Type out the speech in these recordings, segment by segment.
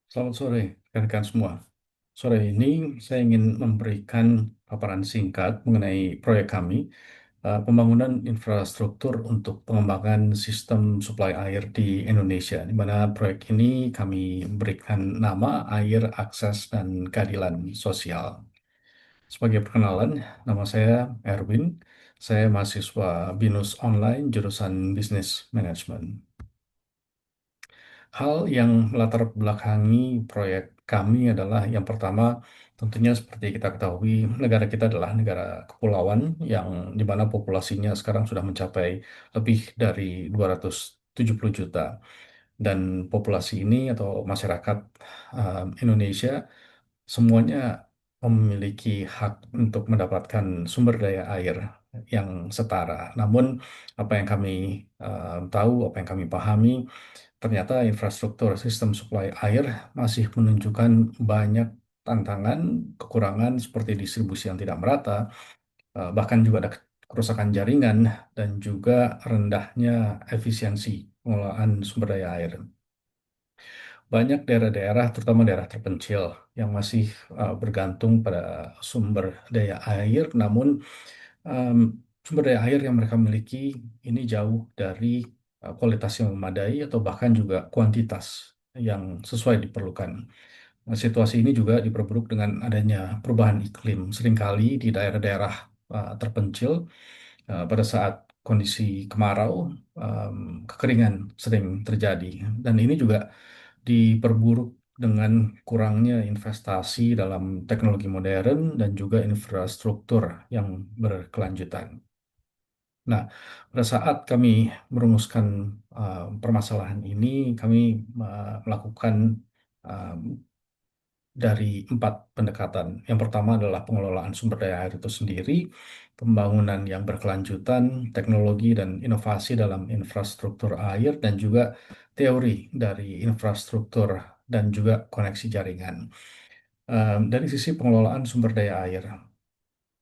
Selamat sore, rekan-rekan semua. Sore ini saya ingin memberikan paparan singkat mengenai proyek kami, pembangunan infrastruktur untuk pengembangan sistem suplai air di Indonesia, di mana proyek ini kami berikan nama Air Akses dan Keadilan Sosial. Sebagai perkenalan, nama saya Erwin. Saya mahasiswa BINUS Online jurusan Business Management. Hal yang melatar belakangi proyek kami adalah yang pertama, tentunya seperti kita ketahui, negara kita adalah negara kepulauan yang di mana populasinya sekarang sudah mencapai lebih dari 270 juta. Dan populasi ini atau masyarakat Indonesia semuanya memiliki hak untuk mendapatkan sumber daya air yang setara. Namun apa yang kami tahu, apa yang kami pahami, ternyata infrastruktur sistem suplai air masih menunjukkan banyak tantangan, kekurangan seperti distribusi yang tidak merata, bahkan juga ada kerusakan jaringan dan juga rendahnya efisiensi pengelolaan sumber daya air. Banyak daerah-daerah, terutama daerah terpencil, yang masih bergantung pada sumber daya air, namun em, sumber daya air yang mereka miliki ini jauh dari kualitas yang memadai atau bahkan juga kuantitas yang sesuai diperlukan. Nah, situasi ini juga diperburuk dengan adanya perubahan iklim. Seringkali di daerah-daerah terpencil, pada saat kondisi kemarau, kekeringan sering terjadi. Dan ini juga diperburuk dengan kurangnya investasi dalam teknologi modern dan juga infrastruktur yang berkelanjutan. Nah, pada saat kami merumuskan permasalahan ini, kami melakukan uh, dari 4 pendekatan. Yang pertama adalah pengelolaan sumber daya air itu sendiri, pembangunan yang berkelanjutan, teknologi dan inovasi dalam infrastruktur air, dan juga teori dari infrastruktur dan juga koneksi jaringan. Dari sisi pengelolaan sumber daya air,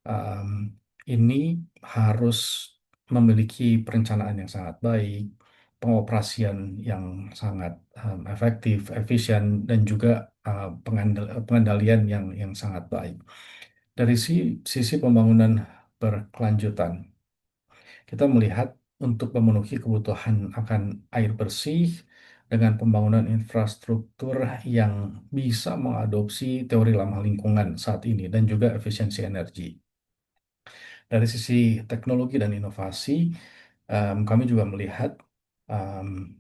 um, ini harus memiliki perencanaan yang sangat baik, pengoperasian yang sangat efektif, efisien, dan juga pengendalian yang sangat baik. Dari sisi pembangunan berkelanjutan, kita melihat untuk memenuhi kebutuhan akan air bersih dengan pembangunan infrastruktur yang bisa mengadopsi teori ramah lingkungan saat ini dan juga efisiensi energi. Dari sisi teknologi dan inovasi, kami juga melihat em,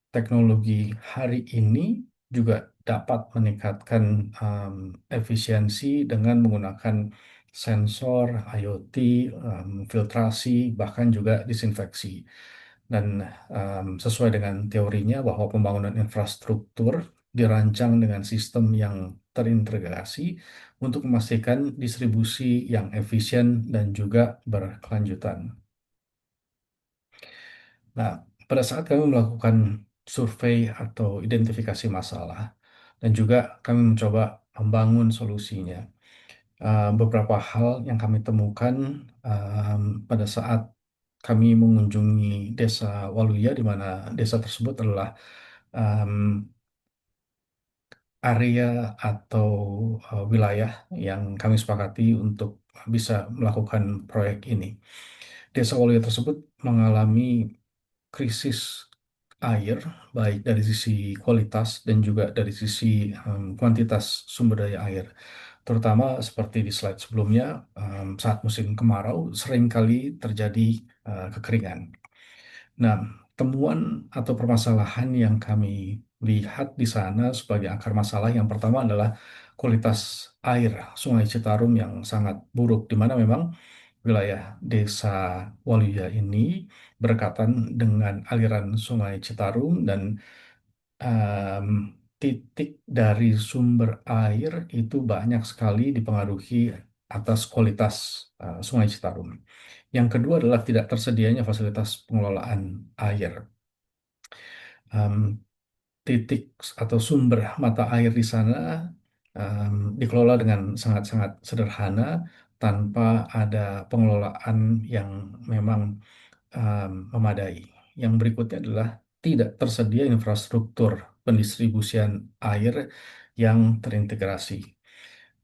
teknologi hari ini juga dapat meningkatkan efisiensi dengan menggunakan sensor, IoT, filtrasi, bahkan juga disinfeksi. Dan sesuai dengan teorinya bahwa pembangunan infrastruktur dirancang dengan sistem yang terintegrasi untuk memastikan distribusi yang efisien dan juga berkelanjutan. Nah, pada saat kami melakukan survei atau identifikasi masalah, dan juga kami mencoba membangun solusinya, beberapa hal yang kami temukan pada saat kami mengunjungi Desa Waluya, di mana desa tersebut adalah em, area atau wilayah yang kami sepakati untuk bisa melakukan proyek ini. Desa Waluya tersebut mengalami krisis air, baik dari sisi kualitas dan juga dari sisi kuantitas sumber daya air. Terutama seperti di slide sebelumnya, saat musim kemarau seringkali terjadi kekeringan. Nah, temuan atau permasalahan yang kami lihat di sana sebagai akar masalah yang pertama adalah kualitas air Sungai Citarum yang sangat buruk, di mana memang wilayah Desa Waluya ini berdekatan dengan aliran Sungai Citarum dan em, titik dari sumber air itu banyak sekali dipengaruhi atas kualitas Sungai Citarum. Yang kedua adalah tidak tersedianya fasilitas pengelolaan air. Em, Titik atau sumber mata air di sana dikelola dengan sangat-sangat sederhana tanpa ada pengelolaan yang memang memadai. Yang berikutnya adalah tidak tersedia infrastruktur pendistribusian air yang terintegrasi.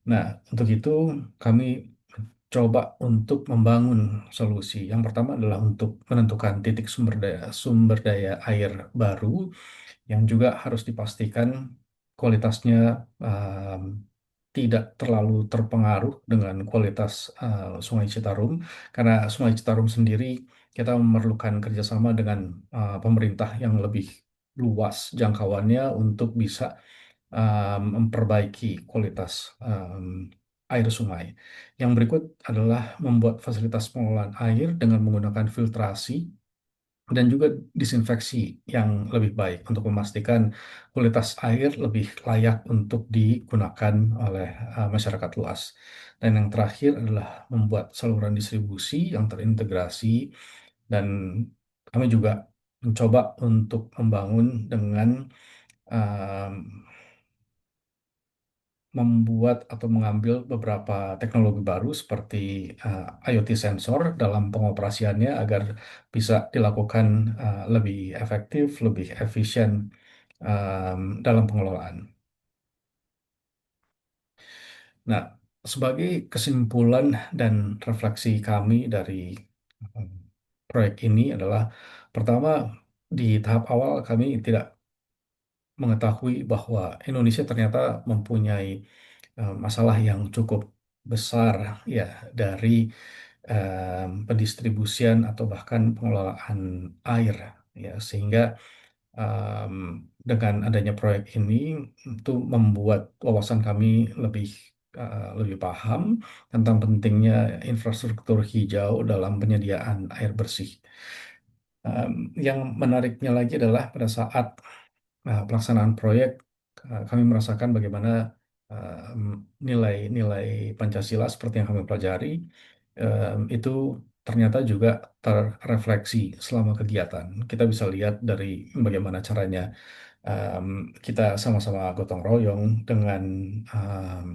Nah, untuk itu kami coba untuk membangun solusi. Yang pertama adalah untuk menentukan titik sumber daya air baru yang juga harus dipastikan kualitasnya um, tidak terlalu terpengaruh dengan kualitas Sungai Citarum, karena Sungai Citarum sendiri kita memerlukan kerjasama dengan pemerintah yang lebih luas jangkauannya untuk bisa memperbaiki kualitas air sungai. Yang berikut adalah membuat fasilitas pengelolaan air dengan menggunakan filtrasi dan juga disinfeksi yang lebih baik untuk memastikan kualitas air lebih layak untuk digunakan oleh masyarakat luas. Dan yang terakhir adalah membuat saluran distribusi yang terintegrasi, dan kami juga mencoba untuk membangun dengan um, membuat atau mengambil beberapa teknologi baru seperti IoT sensor dalam pengoperasiannya agar bisa dilakukan lebih efektif, lebih efisien dalam pengelolaan. Nah, sebagai kesimpulan dan refleksi kami dari um, proyek ini adalah, pertama, di tahap awal kami tidak mengetahui bahwa Indonesia ternyata mempunyai masalah yang cukup besar ya dari pendistribusian atau bahkan pengelolaan air ya, sehingga em, dengan adanya proyek ini itu membuat wawasan kami lebih lebih paham tentang pentingnya infrastruktur hijau dalam penyediaan air bersih. Yang menariknya lagi adalah pada saat pelaksanaan proyek, kami merasakan bagaimana nilai-nilai Pancasila seperti yang kami pelajari itu ternyata juga terrefleksi selama kegiatan. Kita bisa lihat dari bagaimana caranya em, kita sama-sama gotong royong dengan em,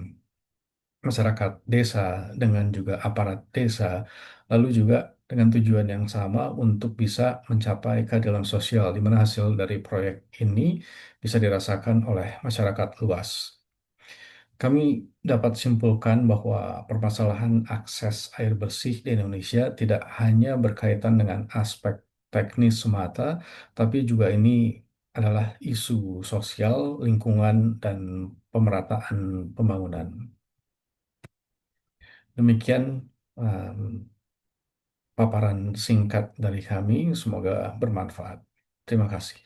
masyarakat desa, dengan juga aparat desa, lalu juga dengan tujuan yang sama untuk bisa mencapai keadilan sosial, di mana hasil dari proyek ini bisa dirasakan oleh masyarakat luas. Kami dapat simpulkan bahwa permasalahan akses air bersih di Indonesia tidak hanya berkaitan dengan aspek teknis semata, tapi juga ini adalah isu sosial, lingkungan, dan pemerataan pembangunan. Demikian paparan singkat dari kami, semoga bermanfaat. Terima kasih.